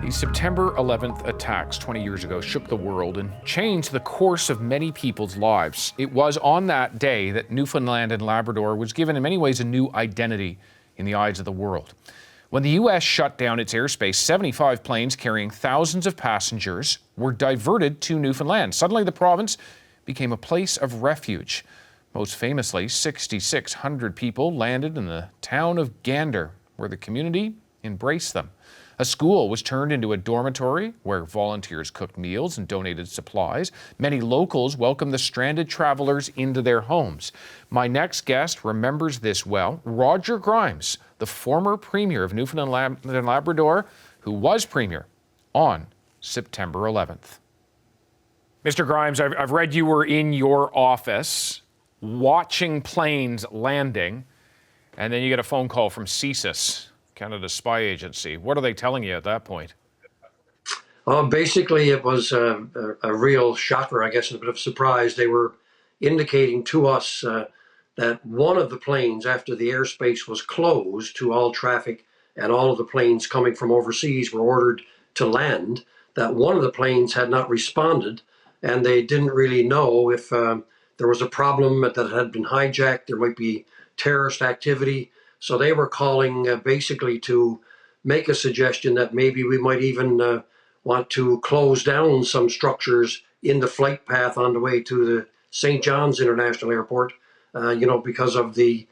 The September 11th attacks 20 years ago shook the world and changed the course of many people's lives. It was on that day that Newfoundland and Labrador was given in many ways a new identity in the eyes of the world. When the U.S. shut down its airspace, 75 planes carrying thousands of passengers were diverted to Newfoundland. Suddenly the province became a place of refuge. Most famously, 6,600 people landed in the town of Gander, where the community embraced them. A school was turned into a dormitory where volunteers cooked meals and donated supplies. Many locals welcomed the stranded travelers into their homes. My next guest remembers this well. Roger Grimes, the former Premier of Newfoundland and Labrador, who was Premier on September 11th. Mr. Grimes, I've read you were in your office watching planes landing, and then you get a phone call from CSIS, Canada's spy agency. What are they telling you at that point? Basically, it was a real shocker, I guess, and a bit of a surprise. They were indicating to us that one of the planes, after the airspace was closed to all traffic and all of the planes coming from overseas were ordered to land, that one of the planes had not responded, and they didn't really know if there was a problem that had been hijacked, there might be terrorist activity. So they were calling basically to make a suggestion that maybe we might even want to close down some structures in the flight path on the way to the St. John's International Airport, because of the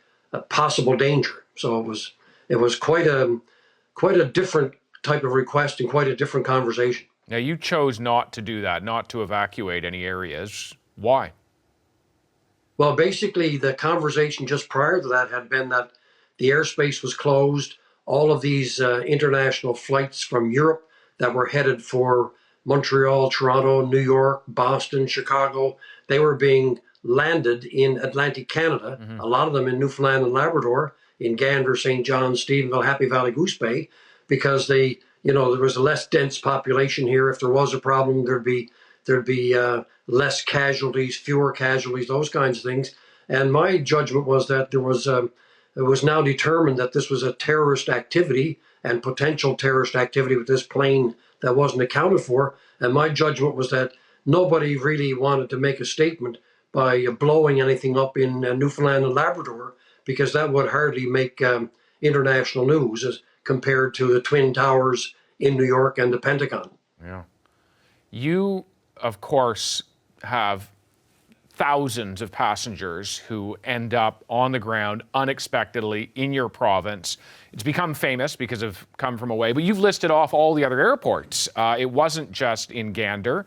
possible danger. So it was quite a different type of request and quite a different conversation. Now, you chose not to do that, not to evacuate any areas. Why? Well, basically, the conversation just prior to that had been that the airspace was closed. All of these international flights from Europe that were headed for Montreal, Toronto, New York, Boston, Chicago, they were being landed in Atlantic Canada, a lot of them in Newfoundland and Labrador, in Gander, St. John's, Stephenville, Happy Valley, Goose Bay, because there was a less dense population here. If there was a problem, there'd be less casualties, fewer casualties, those kinds of things. And my judgment was that it was now determined that this was a terrorist activity and potential terrorist activity with this plane that wasn't accounted for. And my judgment was that nobody really wanted to make a statement by blowing anything up in Newfoundland and Labrador, because that would hardly make international news as compared to the Twin Towers in New York and the Pentagon. Yeah. You, of course, have thousands of passengers who end up on the ground unexpectedly in your province. It's become famous because of come from away, but you've listed off all the other airports. It wasn't just in Gander.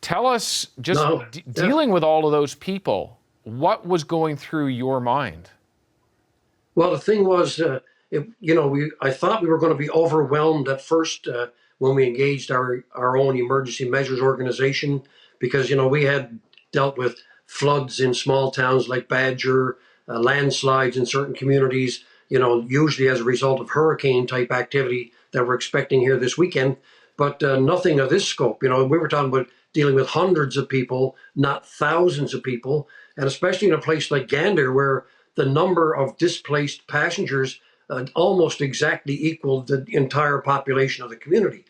Tell us, dealing with all of those people, what was going through your mind? Well, the thing was, I thought we were going to be overwhelmed at first when we engaged our own emergency measures organization, because, we had dealt with floods in small towns like Badger, landslides in certain communities, usually as a result of hurricane type activity that we're expecting here this weekend, but nothing of this scope. We were talking about dealing with hundreds of people, not thousands of people, and especially in a place like Gander, where the number of displaced passengers almost exactly equaled the entire population of the community.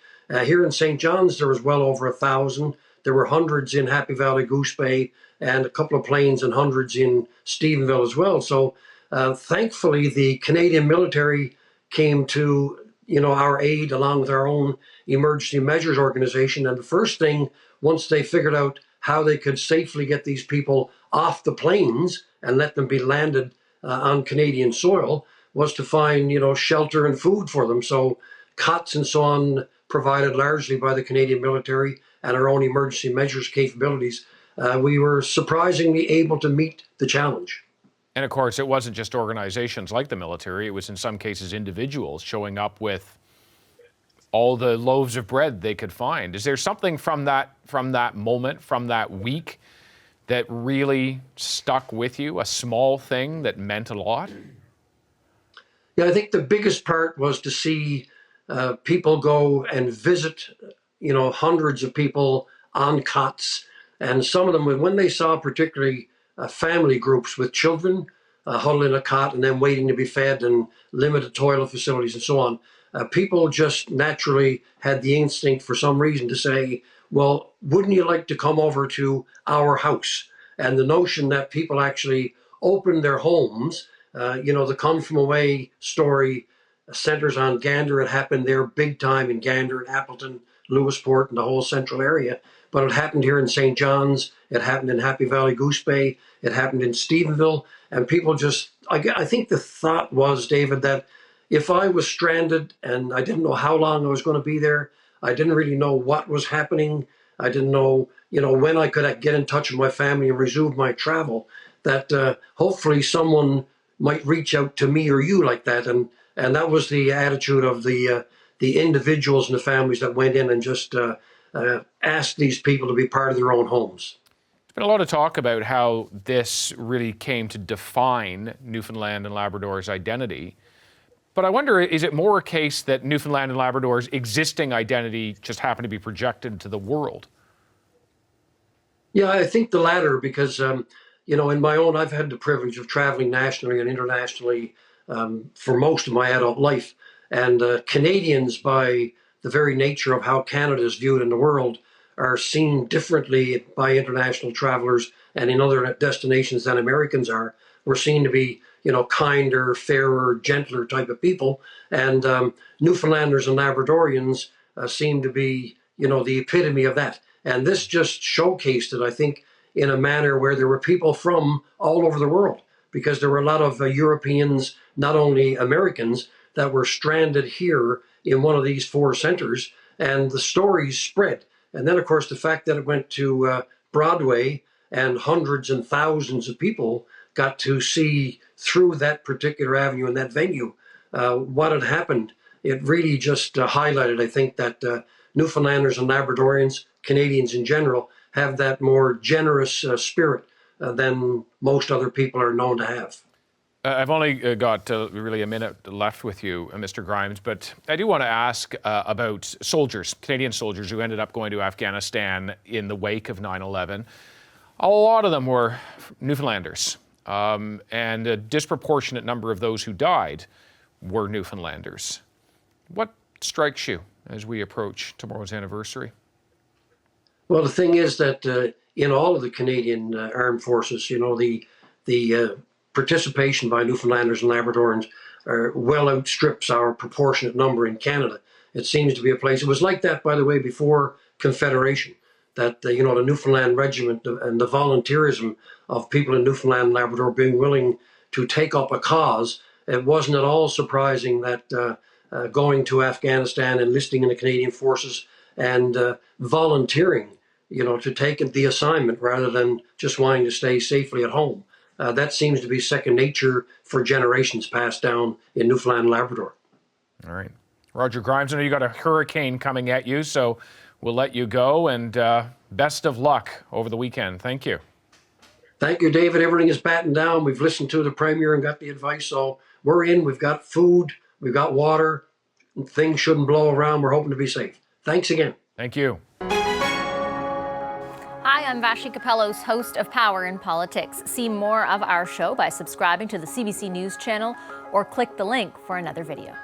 Here in St. John's, there was well over 1,000. There were hundreds in Happy Valley, Goose Bay, and a couple of planes and hundreds in Stephenville as well. So thankfully, the Canadian military came to our aid along with our own emergency measures organization. And the first thing, once they figured out how they could safely get these people off the planes and let them be landed on Canadian soil, was to find shelter and food for them. So cots and so on, provided largely by the Canadian military and our own emergency measures capabilities, we were surprisingly able to meet the challenge. And of course, it wasn't just organizations like the military. It was in some cases individuals showing up with all the loaves of bread they could find. Is there something from that moment, from that week, that really stuck with you, a small thing that meant a lot? Yeah, I think the biggest part was to see people go and visit, hundreds of people on cots. And some of them, when they saw particularly family groups with children huddled in a cot and then waiting to be fed and limited toilet facilities and so on, people just naturally had the instinct for some reason to say, well, wouldn't you like to come over to our house? And the notion that people actually opened their homes, the Come From Away story centers on Gander. It happened there big time in Gander and Appleton, Lewisport, and the whole central area. But it happened here in St. John's. It happened in Happy Valley Goose Bay. It happened in Stephenville. And people just, I think the thought was, David, that if I was stranded and I didn't know how long I was going to be there, I didn't really know what was happening. I didn't know, when I could get in touch with my family and resume my travel, that hopefully someone might reach out to me or you like that. And that was the attitude of the individuals and the families that went in and just asked these people to be part of their own homes. There's been a lot of talk about how this really came to define Newfoundland and Labrador's identity. But I wonder, is it more a case that Newfoundland and Labrador's existing identity just happened to be projected to the world? Yeah, I think the latter, because, in my own, I've had the privilege of traveling nationally and internationally for most of my adult life. And Canadians, by the very nature of how Canada is viewed in the world, are seen differently by international travelers and in other destinations than Americans are. We're seen to be, kinder, fairer, gentler type of people. And Newfoundlanders and Labradorians seem to be, the epitome of that. And this just showcased it, I think, in a manner where there were people from all over the world, because there were a lot of Europeans, not only Americans, that were stranded here in one of these four centers, and the stories spread. And then, of course, the fact that it went to Broadway and hundreds and thousands of people got to see through that particular avenue and that venue what had happened. It really just highlighted, I think, that Newfoundlanders and Labradorians, Canadians in general, have that more generous spirit than most other people are known to have. I've only got really a minute left with you, Mr. Grimes, but I do want to ask about soldiers, Canadian soldiers who ended up going to Afghanistan in the wake of 9/11. A lot of them were Newfoundlanders, and a disproportionate number of those who died were Newfoundlanders. What strikes you as we approach tomorrow's anniversary? Well, the thing is that in all of the Canadian armed forces, the participation by Newfoundlanders and Labradorans well outstrips our proportionate number in Canada. It seems to be a place, it was like that, by the way, before Confederation, that, the Newfoundland Regiment and the volunteerism of people in Newfoundland and Labrador being willing to take up a cause. It wasn't at all surprising that going to Afghanistan, enlisting in the Canadian forces, and volunteering, to take the assignment rather than just wanting to stay safely at home. That seems to be second nature for generations passed down in Newfoundland and Labrador. All right. Roger Grimes, I know you got a hurricane coming at you, so we'll let you go, and best of luck over the weekend. Thank you. Thank you, David. Everything is battened down. We've listened to the Premier and got the advice, so we're in. We've got food. We've got water. Things shouldn't blow around. We're hoping to be safe. Thanks again. Thank you. Hi, I'm Vashi Capellos, host of Power in Politics. See more of our show by subscribing to the CBC News channel or click the link for another video.